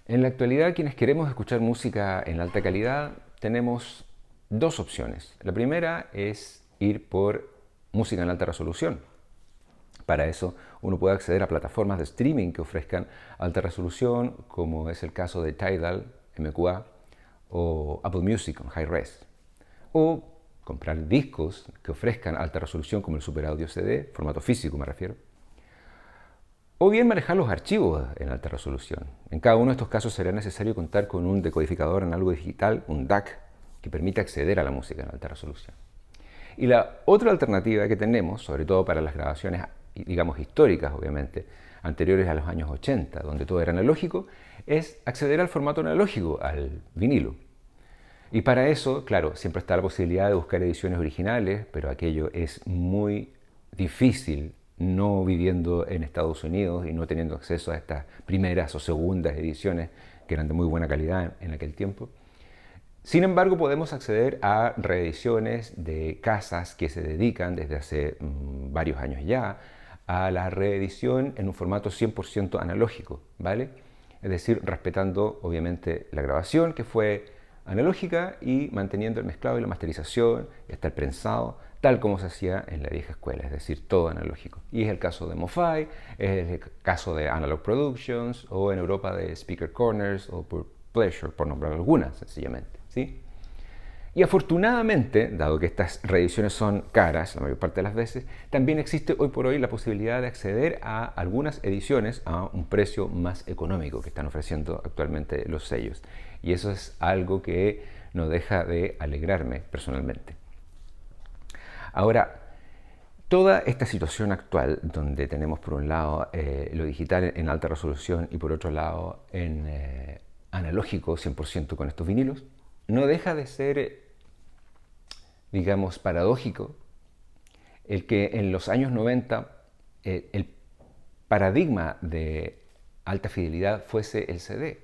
En la actualidad, quienes queremos escuchar música en alta calidad, tenemos dos opciones. La primera es ir por música en alta resolución. Para eso, uno puede acceder a plataformas de streaming que ofrezcan alta resolución, como es el caso de Tidal, MQA, o Apple Music con High Res. O comprar discos que ofrezcan alta resolución, como el Super Audio CD, formato físico me refiero. O bien manejar los archivos en alta resolución. En cada uno de estos casos será necesario contar con un decodificador análogo digital, un DAC, que permite acceder a la música en alta resolución. Y la otra alternativa que tenemos, sobre todo para las grabaciones, digamos, históricas, obviamente, anteriores a los años 80, donde todo era analógico, es acceder al formato analógico, al vinilo. Y para eso, claro, siempre está la posibilidad de buscar ediciones originales, pero aquello es muy difícil no viviendo en Estados Unidos y no teniendo acceso a estas primeras o segundas ediciones que eran de muy buena calidad en aquel tiempo. Sin embargo, podemos acceder a reediciones de casas que se dedican desde hace varios años ya a la reedición en un formato 100% analógico, ¿vale? Es decir, respetando obviamente la grabación que fue analógica y manteniendo el mezclado y la masterización y hasta el prensado, tal como se hacía en la vieja escuela, es decir, todo analógico. Y es el caso de MoFi, es el caso de Analog Productions o en Europa de Speaker Corners o por Pleasure, por nombrar algunas, sencillamente, ¿sí? Y afortunadamente, dado que estas reediciones son caras la mayor parte de las veces, también existe hoy por hoy la posibilidad de acceder a algunas ediciones a un precio más económico que están ofreciendo actualmente los sellos. Y eso es algo que no deja de alegrarme personalmente. Ahora, toda esta situación actual, donde tenemos por un lado lo digital en alta resolución y por otro lado en analógico 100% con estos vinilos, no deja de ser, digamos, paradójico el que en los años 90 el paradigma de alta fidelidad fuese el CD.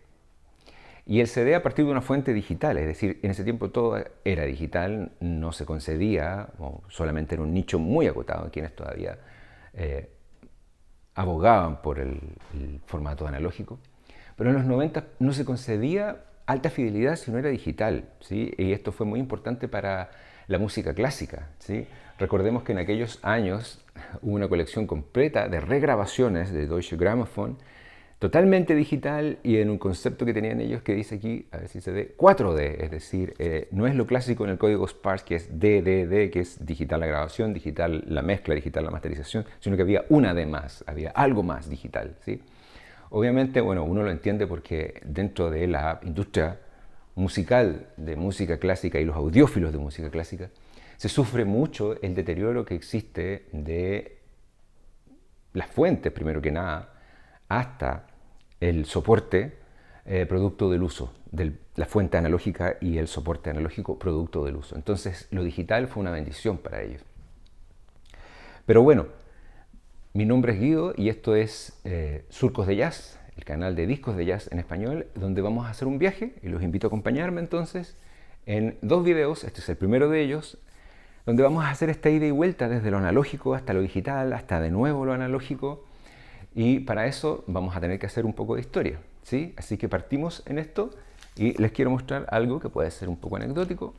Y el CD a partir de una fuente digital, es decir, en ese tiempo todo era digital, no se concedía, o solamente era un nicho muy acotado, quienes todavía eh, abogaban por el formato analógico. Pero en los 90 no se concedía alta fidelidad si no era digital, ¿sí? Y esto fue muy importante para la música clásica, ¿sí? Recordemos que en aquellos años hubo una colección completa de regrabaciones de Deutsche Grammophon, totalmente digital y en un concepto que tenían ellos que dice aquí, a ver si se ve, 4D, es decir, no es lo clásico en el código Sparse que es DDD, que es digital la grabación, digital la mezcla, digital la masterización, sino que había una D más, había algo más digital, ¿sí? Obviamente, bueno, uno lo entiende porque dentro de la industria musical de música clásica y los audiófilos de música clásica, se sufre mucho el deterioro que existe de las fuentes, primero que nada, hasta el soporte producto del uso, de la fuente analógica y el soporte analógico producto del uso. Entonces, lo digital fue una bendición para ellos. Pero bueno, mi nombre es Guido y esto es Surcos de Jazz, el canal de discos de jazz en español, donde vamos a hacer un viaje y los invito a acompañarme entonces en dos videos, este es el primero de ellos, donde vamos a hacer esta ida y vuelta desde lo analógico hasta lo digital, hasta de nuevo lo analógico, y para eso vamos a tener que hacer un poco de historia, ¿sí? Así que partimos en esto y les quiero mostrar algo que puede ser un poco anecdótico,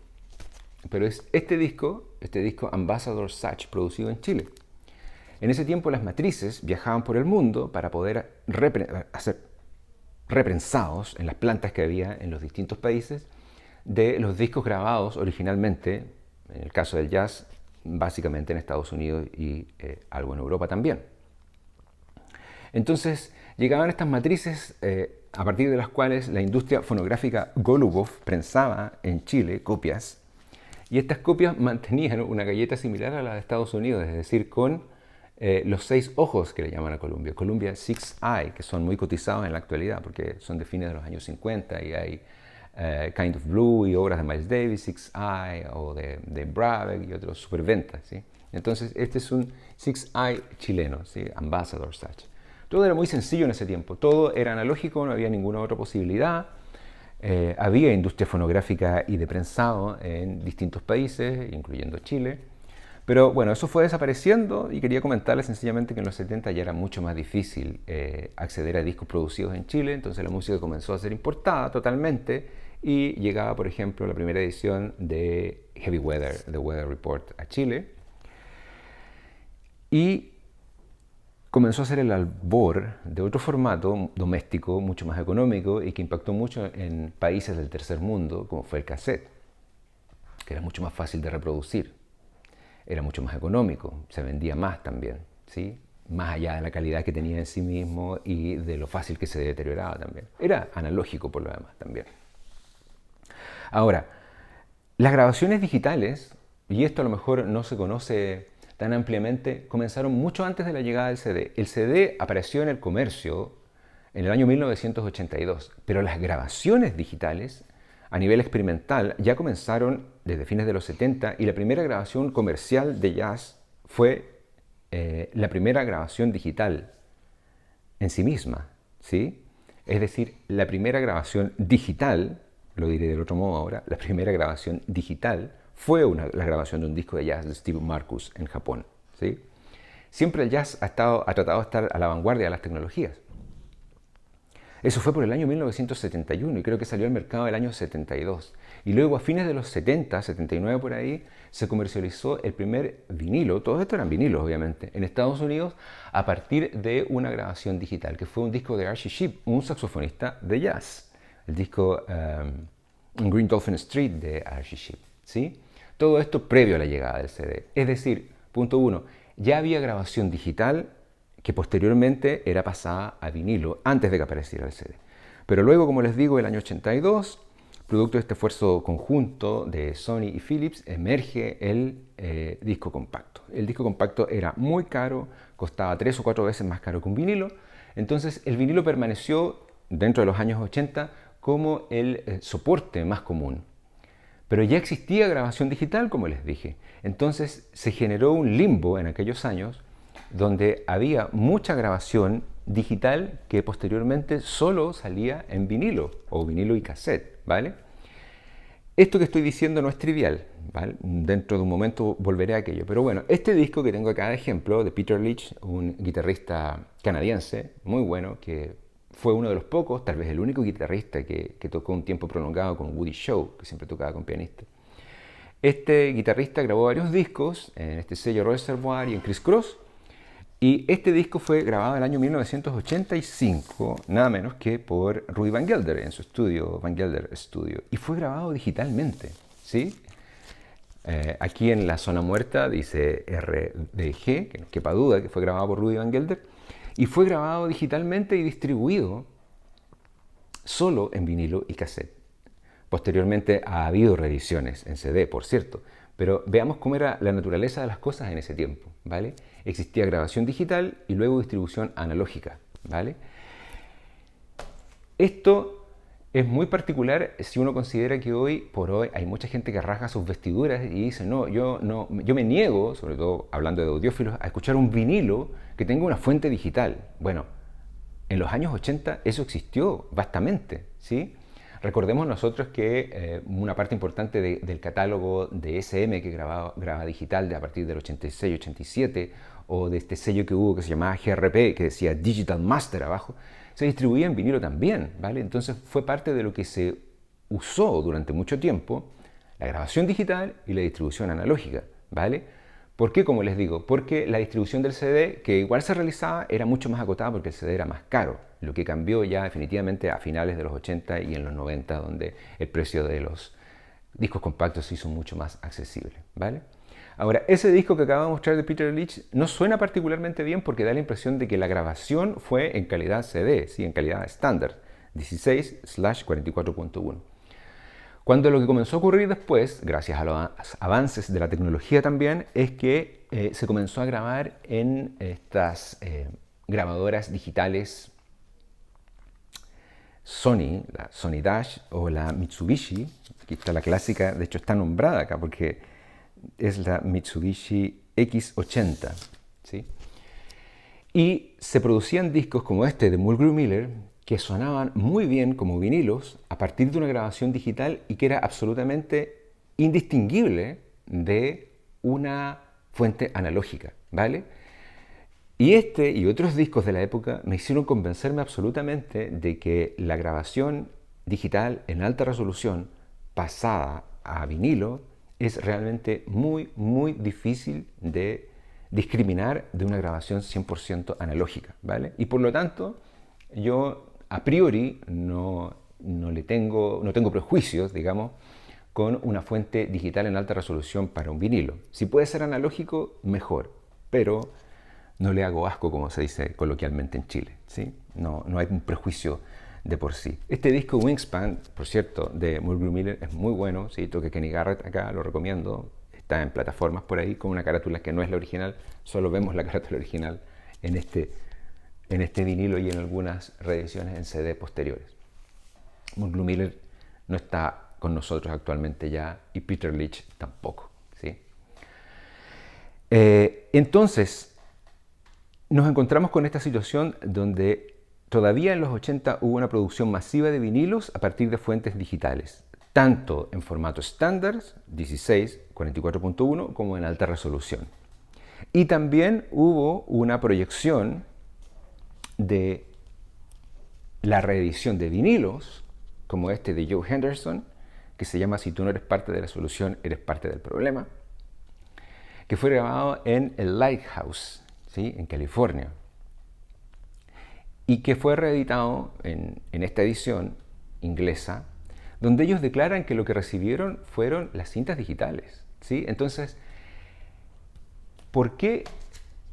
pero es este disco Ambassador Satch, producido en Chile. En ese tiempo las matrices viajaban por el mundo para poder hacer reprensados en las plantas que había en los distintos países de los discos grabados originalmente, en el caso del jazz, básicamente en Estados Unidos y algo en Europa también. Entonces llegaban estas matrices a partir de las cuales la industria fonográfica Golubov prensaba en Chile copias y estas copias mantenían una galleta similar a la de Estados Unidos, es decir, con los 6 ojos que le llaman a Columbia, Columbia Six Eye, que son muy cotizados en la actualidad porque son de fines de los años 50 y hay Kind of Blue y obras de Miles Davis, Six Eye o de Brabeck y otros superventas, ¿sí? Entonces este es un Six Eye chileno, ¿sí? Ambassador Satch. Todo era muy sencillo en ese tiempo, todo era analógico, no había ninguna otra posibilidad. Había industria fonográfica y de prensado en distintos países, incluyendo Chile, Pero bueno, eso fue desapareciendo y quería comentarles sencillamente que en los 70 ya era mucho más difícil acceder a discos producidos en Chile, entonces la música comenzó a ser importada totalmente y llegaba, por ejemplo, la primera edición de Heavy Weather, The Weather Report, a Chile y comenzó a ser el albor de otro formato doméstico mucho más económico y que impactó mucho en países del tercer mundo, como fue el cassette, que era mucho más fácil de reproducir. Era mucho más económico, se vendía más también, ¿sí? Más allá de la calidad que tenía en sí mismo y de lo fácil que se deterioraba también. Era analógico por lo demás también. Ahora, las grabaciones digitales, y esto a lo mejor no se conoce tan ampliamente, comenzaron mucho antes de la llegada del CD. El CD apareció en el comercio en el año 1982, pero las grabaciones digitales a nivel experimental ya comenzaron desde fines de los 70 y la primera grabación comercial de jazz fue la primera grabación digital en sí misma, ¿sí? Es decir, la primera grabación digital, lo diré del otro modo ahora, la primera grabación digital fue la grabación de un disco de jazz de Steve Marcus en Japón, ¿sí? Siempre el jazz ha tratado de estar a la vanguardia de las tecnologías. Eso fue por el año 1971 y creo que salió al mercado el año 72. Y luego a fines de los 70, 79 por ahí, se comercializó el primer vinilo, todos estos eran vinilos obviamente, en Estados Unidos a partir de una grabación digital, que fue un disco de Archie Shepp, un saxofonista de jazz. El disco Green Dolphin Street de Archie Shepp, ¿sí? Todo esto previo a la llegada del CD. Es decir, punto uno, ya había grabación digital que posteriormente era pasada a vinilo antes de que apareciera el CD. Pero luego, como les digo, el año 82, producto de este esfuerzo conjunto de Sony y Philips, emerge el disco compacto. El disco compacto era muy caro, costaba 3 o 4 veces más caro que un vinilo, entonces el vinilo permaneció dentro de los años 80 como el soporte más común. Pero ya existía grabación digital, como les dije. Entonces se generó un limbo en aquellos años donde había mucha grabación digital que posteriormente solo salía en vinilo o vinilo y cassette, ¿vale? Esto que estoy diciendo no es trivial, ¿vale? Dentro de un momento volveré a aquello. Pero bueno, este disco que tengo acá de ejemplo, de Peter Leach, un guitarrista canadiense muy bueno, que fue uno de los pocos, tal vez el único guitarrista que tocó un tiempo prolongado con Woody Shaw, que siempre tocaba con pianista. Este guitarrista grabó varios discos en este sello Reservoir y en Criss Cross. Y este disco fue grabado en el año 1985, nada menos que por Rudy Van Gelder en su estudio, Van Gelder Studio. Y fue grabado digitalmente, ¿sí? Aquí en la zona muerta dice RDG, que no quepa duda que fue grabado por Rudy Van Gelder. Y fue grabado digitalmente y distribuido solo en vinilo y cassette. Posteriormente ha habido reediciones en CD, por cierto. Pero veamos cómo era la naturaleza de las cosas en ese tiempo, ¿vale? Existía grabación digital y luego distribución analógica, ¿vale? Esto es muy particular si uno considera que hoy por hoy hay mucha gente que rasga sus vestiduras y dice, no, yo me niego, sobre todo hablando de audiófilos, a escuchar un vinilo que tenga una fuente digital. Bueno, en los años 80 eso existió vastamente, ¿sí? Recordemos nosotros que una parte importante del catálogo de SM que graba digital a partir del 86-87 o de este sello que hubo que se llamaba GRP, que decía Digital Master abajo, se distribuía en vinilo también, ¿vale? Entonces fue parte de lo que se usó durante mucho tiempo, la grabación digital y la distribución analógica, ¿vale? ¿Por qué, como les digo? Porque la distribución del CD, que igual se realizaba, era mucho más acotada porque el CD era más caro, lo que cambió ya definitivamente a finales de los 80 y en los 90, donde el precio de los discos compactos se hizo mucho más accesible, ¿vale? Ahora, ese disco que acabo de mostrar de Peter Leach no suena particularmente bien porque da la impresión de que la grabación fue en calidad CD, ¿sí? En calidad estándar, 16/44.1. Cuando lo que comenzó a ocurrir después, gracias a los avances de la tecnología también, es que se comenzó a grabar en estas grabadoras digitales Sony, la Sony Dash o la Mitsubishi. Aquí está la clásica, de hecho está nombrada acá porque es la Mitsubishi X80, ¿sí? Y se producían discos como este de Mulgrew Miller que sonaban muy bien como vinilos a partir de una grabación digital y que era absolutamente indistinguible de una fuente analógica, ¿vale? Y este y otros discos de la época me hicieron convencerme absolutamente de que la grabación digital en alta resolución pasada a vinilo es realmente muy, muy difícil de discriminar de una grabación 100% analógica, ¿vale? Y por lo tanto, yo a priori no tengo prejuicios, digamos, con una fuente digital en alta resolución para un vinilo. Si puede ser analógico, mejor, pero no le hago asco, como se dice coloquialmente en Chile, ¿sí? No hay un prejuicio de por sí. Este disco Wingspan, por cierto, de Mulgrew Miller es muy bueno, ¿sí? Toque Kenny Garrett acá, lo recomiendo. Está en plataformas por ahí con una carátula que no es la original, solo vemos la carátula original en este vinilo y en algunas reediciones en CD posteriores. Mulgrew Miller no está con nosotros actualmente ya y Peter Leach tampoco, ¿sí? Entonces, nos encontramos con esta situación donde todavía en los 80 hubo una producción masiva de vinilos a partir de fuentes digitales, tanto en formato estándar, 16, 44.1, como en alta resolución. Y también hubo una proyección de la reedición de vinilos, como este de Joe Henderson, que se llama Si tú no eres parte de la solución, eres parte del problema, que fue grabado en el Lighthouse, ¿sí? En California, y que fue reeditado en esta edición inglesa, donde ellos declaran que lo que recibieron fueron las cintas digitales, ¿sí? Entonces, ¿por qué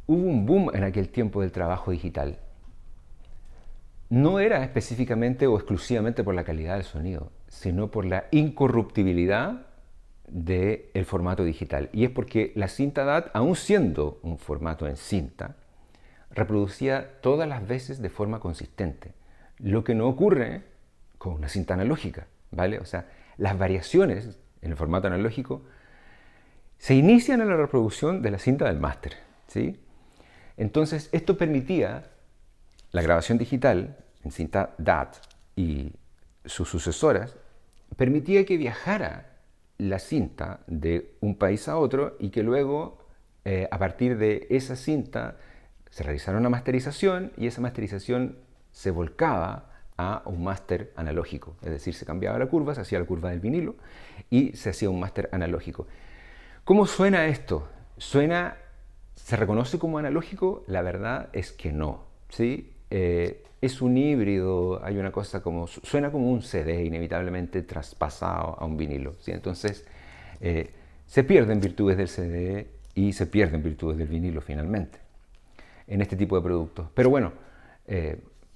hubo un boom en aquel tiempo del trabajo digital? No era específicamente o exclusivamente por la calidad del sonido, sino por la incorruptibilidad del formato digital. Y es porque la cinta DAT, aun siendo un formato en cinta, reproducía todas las veces de forma consistente, lo que no ocurre con una cinta analógica, ¿vale? O sea, las variaciones en el formato analógico se inician en la reproducción de la cinta del máster, ¿sí? Entonces, esto permitía la grabación digital en cinta DAT y sus sucesoras, permitía que viajara la cinta de un país a otro y que luego, a partir de esa cinta, se realizara una masterización y esa masterización se volcaba a un máster analógico. Es decir, se cambiaba la curva, se hacía la curva del vinilo y se hacía un máster analógico. ¿Cómo suena esto? ¿Se reconoce como analógico? La verdad es que no, ¿sí? Es un híbrido, hay una cosa como, suena como un CD inevitablemente traspasado a un vinilo, ¿sí? Entonces, se pierden virtudes del CD y se pierden virtudes del vinilo finalmente en este tipo de productos. Pero bueno,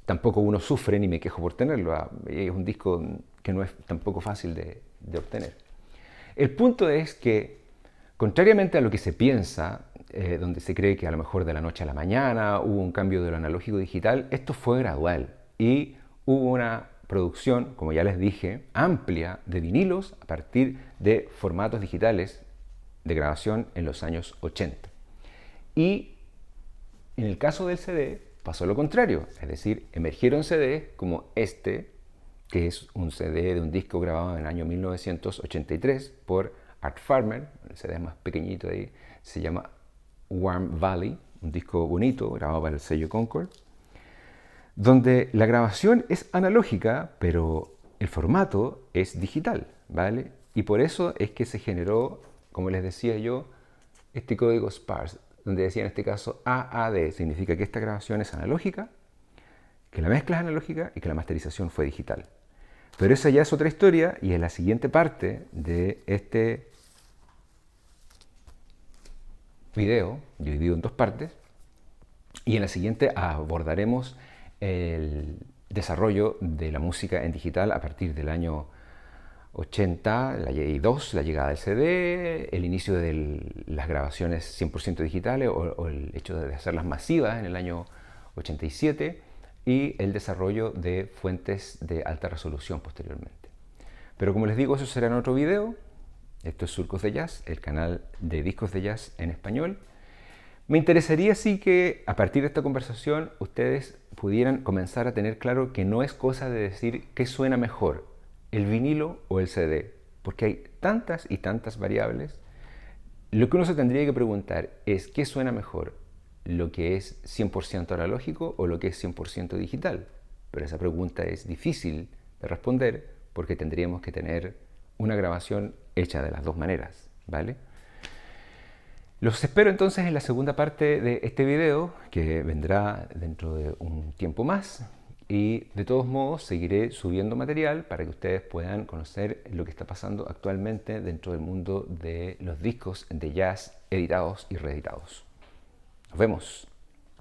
tampoco uno sufre ni me quejo por tenerlo. Es un disco que no es tampoco fácil de obtener. El punto es que, contrariamente a lo que se piensa, donde se cree que a lo mejor de la noche a la mañana hubo un cambio de lo analógico a digital, esto fue gradual y hubo una producción, como ya les dije, amplia de vinilos a partir de formatos digitales de grabación en los años 80. Y en el caso del CD pasó lo contrario, es decir, emergieron CDs como este, que es un CD de un disco grabado en el año 1983 por Art Farmer, el CD más pequeñito de ahí, se llama Warm Valley, un disco bonito grabado para el sello Concord, donde la grabación es analógica, pero el formato es digital, ¿vale? Y por eso es que se generó, como les decía yo, este código sparse, donde decía en este caso AAD, significa que esta grabación es analógica, que la mezcla es analógica y que la masterización fue digital. Pero esa ya es otra historia y es la siguiente parte de este video, dividido en dos partes, y en la siguiente abordaremos el desarrollo de la música en digital a partir del año 80, la llegada del CD, el inicio de las grabaciones 100% digitales o el hecho de hacerlas masivas en el año 87 y el desarrollo de fuentes de alta resolución posteriormente. Pero como les digo, eso será en otro video. Esto es Surcos de Jazz, el canal de discos de jazz en español. Me interesaría sí que a partir de esta conversación ustedes pudieran comenzar a tener claro que no es cosa de decir qué suena mejor, el vinilo o el CD, porque hay tantas y tantas variables Lo que uno se tendría que preguntar es ¿qué suena mejor? ¿Lo que es 100% analógico o lo que es 100% digital? Pero esa pregunta es difícil de responder porque tendríamos que tener una grabación hecha de las dos maneras, ¿vale? Los espero entonces en la segunda parte de este video, que vendrá dentro de un tiempo más. Y de todos modos seguiré subiendo material para que ustedes puedan conocer lo que está pasando actualmente dentro del mundo de los discos de jazz editados y reeditados. Nos vemos.